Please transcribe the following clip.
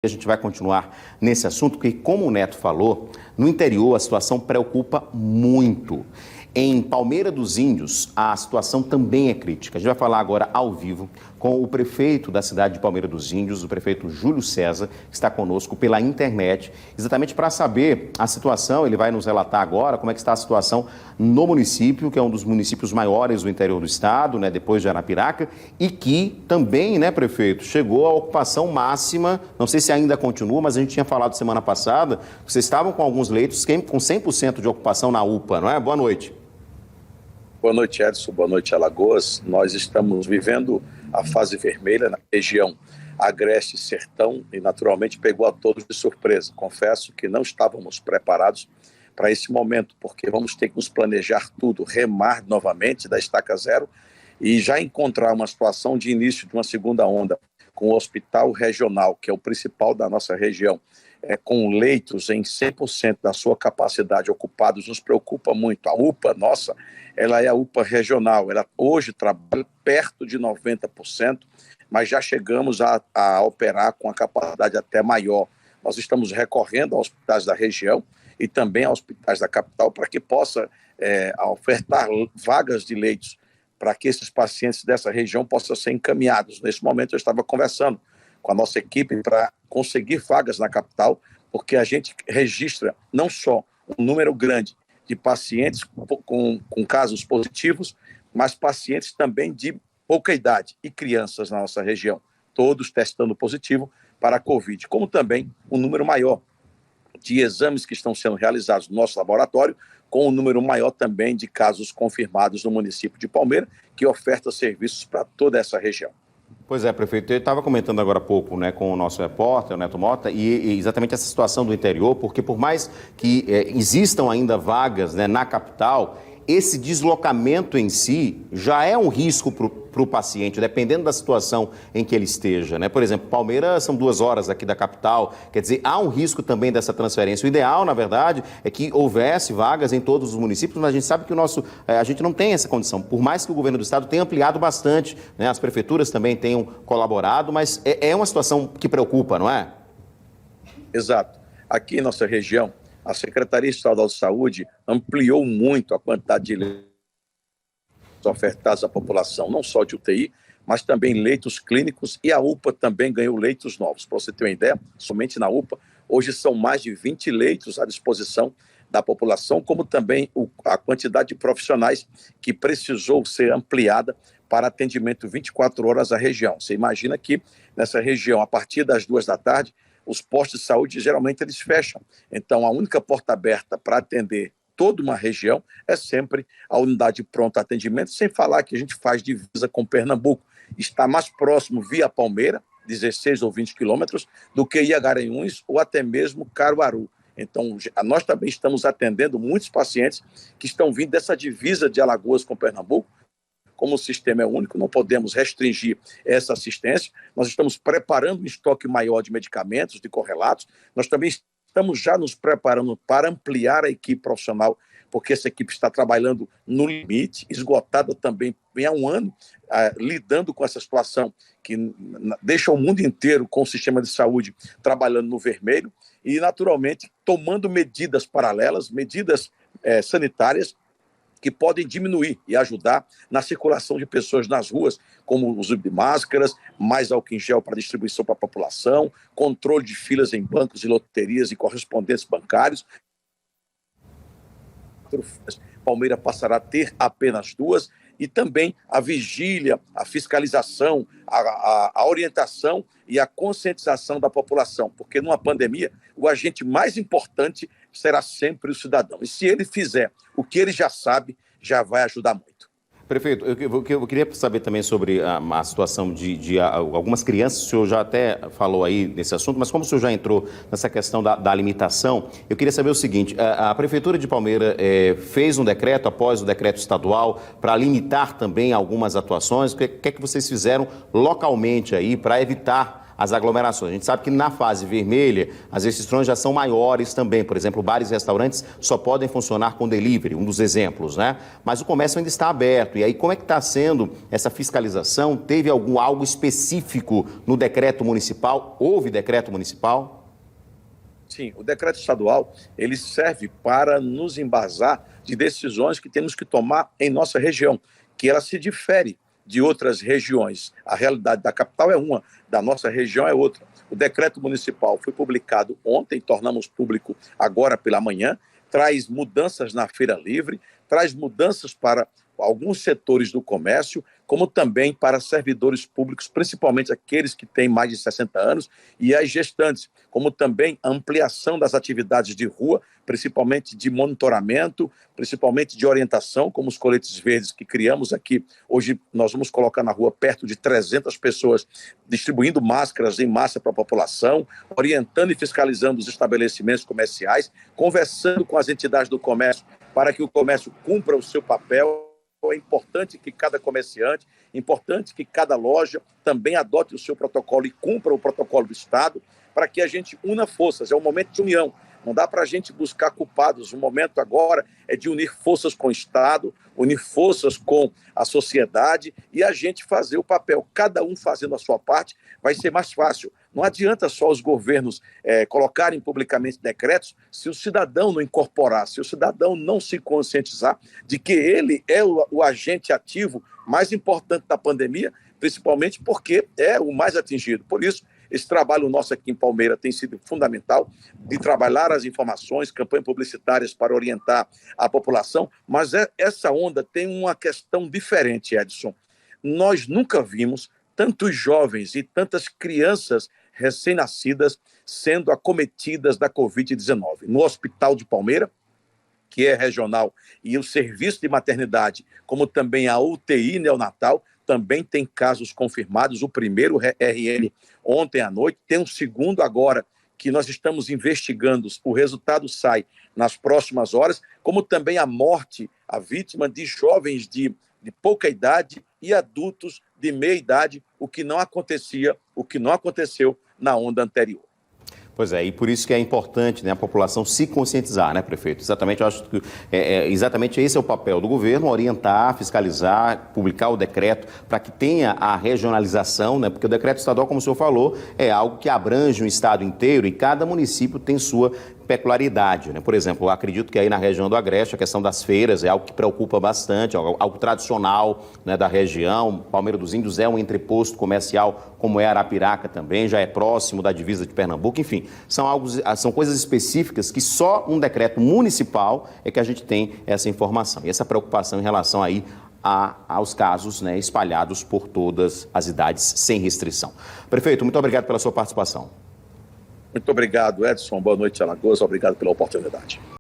A gente vai continuar nesse assunto, porque, como o Neto falou, no interior a situação preocupa muito. Em Palmeira dos Índios, a situação também é crítica. A gente vai falar agora ao vivo com o prefeito da cidade de Palmeira dos Índios, o prefeito Júlio César, que está conosco pela internet, exatamente para saber a situação. Ele vai nos relatar agora como é que está a situação no município, que é um dos municípios maiores do interior do estado, né, depois de Arapiraca, e que também, né, prefeito, chegou à ocupação máxima. Não sei se ainda continua, mas a gente tinha falado semana passada que vocês estavam com alguns leitos com 100% de ocupação na UPA, não é? Boa noite. Boa noite, Edson. Boa noite, Alagoas. Nós estamos vivendo a fase vermelha na região Agreste, Sertão, e naturalmente pegou a todos de surpresa. Confesso que não estávamos preparados para esse momento, porque vamos ter que nos planejar tudo, remar novamente da estaca zero e já encontrar uma situação de início de uma segunda onda com o hospital regional, que é o principal da nossa região, com leitos em 100% da sua capacidade ocupados, nos preocupa muito. A UPA, nossa, ela é a UPA regional, ela hoje trabalha perto de 90%, mas já chegamos a operar com a capacidade até maior. Nós estamos recorrendo aos hospitais da região e também aos hospitais da capital para que possa ofertar vagas de leitos para que esses pacientes dessa região possam ser encaminhados. Nesse momento eu estava conversando com a nossa equipe para conseguir vagas na capital, porque a gente registra não só um número grande de pacientes com casos positivos, mas pacientes também de pouca idade e crianças na nossa região, todos testando positivo para a Covid, como também um número maior de exames que estão sendo realizados no nosso laboratório, com um número maior também de casos confirmados no município de Palmeira, que oferta serviços para toda essa região. Pois é, prefeito, eu estava comentando agora há pouco, né, com o nosso repórter, o Neto Mota, e exatamente essa situação do interior, porque por mais que existam ainda vagas, né, na capital, esse deslocamento em si já é um risco para o paciente, dependendo da situação em que ele esteja, né? Por exemplo, Palmeiras são 2 horas aqui da capital, quer dizer, há um risco também dessa transferência. O ideal, na verdade, é que houvesse vagas em todos os municípios, mas a gente sabe que a gente não tem essa condição. Por mais que o governo do estado tenha ampliado bastante, né? As prefeituras também tenham colaborado, mas é uma situação que preocupa, não é? Exato. Aqui em nossa região, a Secretaria Estadual de Saúde ampliou muito a quantidade de leitos ofertados à população, não só de UTI, mas também leitos clínicos, e a UPA também ganhou leitos novos. Para você ter uma ideia, somente na UPA, hoje são mais de 20 leitos à disposição da população, como também a quantidade de profissionais que precisou ser ampliada para atendimento 24 horas à região. Você imagina que nessa região, a partir das 2 da tarde, os postos de saúde, geralmente, eles fecham. Então, a única porta aberta para atender toda uma região é sempre a unidade de pronto atendimento, sem falar que a gente faz divisa com Pernambuco. Está mais próximo via Palmeira, 16 ou 20 quilômetros, do que Iagaranhuns ou até mesmo Caruaru. Então, nós também estamos atendendo muitos pacientes que estão vindo dessa divisa de Alagoas com Pernambuco. Como o sistema é único, não podemos restringir essa assistência. Nós estamos preparando um estoque maior de medicamentos, de correlatos. Nós também estamos já nos preparando para ampliar a equipe profissional, porque essa equipe está trabalhando no limite, esgotada também, vem há um ano, lidando com essa situação que deixa o mundo inteiro com o sistema de saúde trabalhando no vermelho e, naturalmente, tomando medidas paralelas, medidas sanitárias, que podem diminuir e ajudar na circulação de pessoas nas ruas, como o uso de máscaras, mais álcool em gel para distribuição para a população, controle de filas em bancos e loterias e correspondentes bancários. Palmeira passará a ter apenas 2, e também a vigília, a fiscalização, a orientação e a conscientização da população, porque numa pandemia o agente mais importante será sempre o cidadão. E se ele fizer o que ele já sabe, já vai ajudar muito. Prefeito, eu queria saber também sobre a situação de algumas crianças. O senhor já até falou aí nesse assunto, mas como o senhor já entrou nessa questão da limitação, eu queria saber o seguinte: a Prefeitura de Palmeira fez um decreto, após o decreto estadual, para limitar também algumas atuações. O que é que vocês fizeram localmente aí para evitar as aglomerações. A gente sabe que na fase vermelha as restrições já são maiores também. Por exemplo, bares e restaurantes só podem funcionar com delivery, um dos exemplos, né? Mas o comércio ainda está aberto. E aí, como é que está sendo essa fiscalização? Teve algo específico no decreto municipal? Houve decreto municipal? Sim, o decreto estadual, ele serve para nos embasar de decisões que temos que tomar em nossa região, que ela se difere de outras regiões. A realidade da capital é uma, da nossa região é outra. O decreto municipal foi publicado ontem, tornamos público agora pela manhã, traz mudanças na Feira Livre, traz mudanças para alguns setores do comércio, como também para servidores públicos, principalmente aqueles que têm mais de 60 anos, e as gestantes, como também a ampliação das atividades de rua, principalmente de monitoramento, principalmente de orientação, como os coletes verdes que criamos aqui. Hoje nós vamos colocar na rua perto de 300 pessoas distribuindo máscaras em massa para a população, orientando e fiscalizando os estabelecimentos comerciais, conversando com as entidades do comércio para que o comércio cumpra o seu papel. É importante que cada comerciante, importante que cada loja também adote o seu protocolo e cumpra o protocolo do Estado, para que a gente una forças. É um momento de união. Não dá para a gente buscar culpados. O momento agora é de unir forças com o Estado, unir forças com a sociedade e a gente fazer o papel. Cada um fazendo a sua parte vai ser mais fácil. Não adianta só os governos colocarem publicamente decretos se o cidadão não incorporar, se o cidadão não se conscientizar de que ele é o agente ativo mais importante da pandemia, principalmente porque é o mais atingido. Por isso, esse trabalho nosso aqui em Palmeira tem sido fundamental, de trabalhar as informações, campanhas publicitárias para orientar a população, mas essa onda tem uma questão diferente, Edson. Nós nunca vimos tantos jovens e tantas crianças recém-nascidas sendo acometidas da Covid-19. No Hospital de Palmeira, que é regional, e o serviço de maternidade, como também a UTI neonatal, também tem casos confirmados. O primeiro RN ontem à noite, tem um segundo agora que nós estamos investigando, o resultado sai nas próximas horas, como também a morte, a vítima de jovens de pouca idade e adultos de meia idade, o que não aconteceu na onda anterior. Pois é, e por isso que é importante, né, a população se conscientizar, né, prefeito? Exatamente, eu acho que exatamente esse é o papel do governo, orientar, fiscalizar, publicar o decreto para que tenha a regionalização, né, porque o decreto estadual, como o senhor falou, é algo que abrange o estado inteiro e cada município tem sua peculiaridade, né? Por exemplo, eu acredito que aí na região do Agreste a questão das feiras é algo que preocupa bastante, algo tradicional, né, da região. Palmeira dos Índios é um entreposto comercial, como é Arapiraca também, já é próximo da divisa de Pernambuco, enfim, são coisas específicas que só um decreto municipal é que a gente tem essa informação e essa preocupação em relação aí aos casos, né, espalhados por todas as idades sem restrição. Prefeito, muito obrigado pela sua participação. Muito obrigado, Edson. Boa noite, Alagoas. Obrigado pela oportunidade.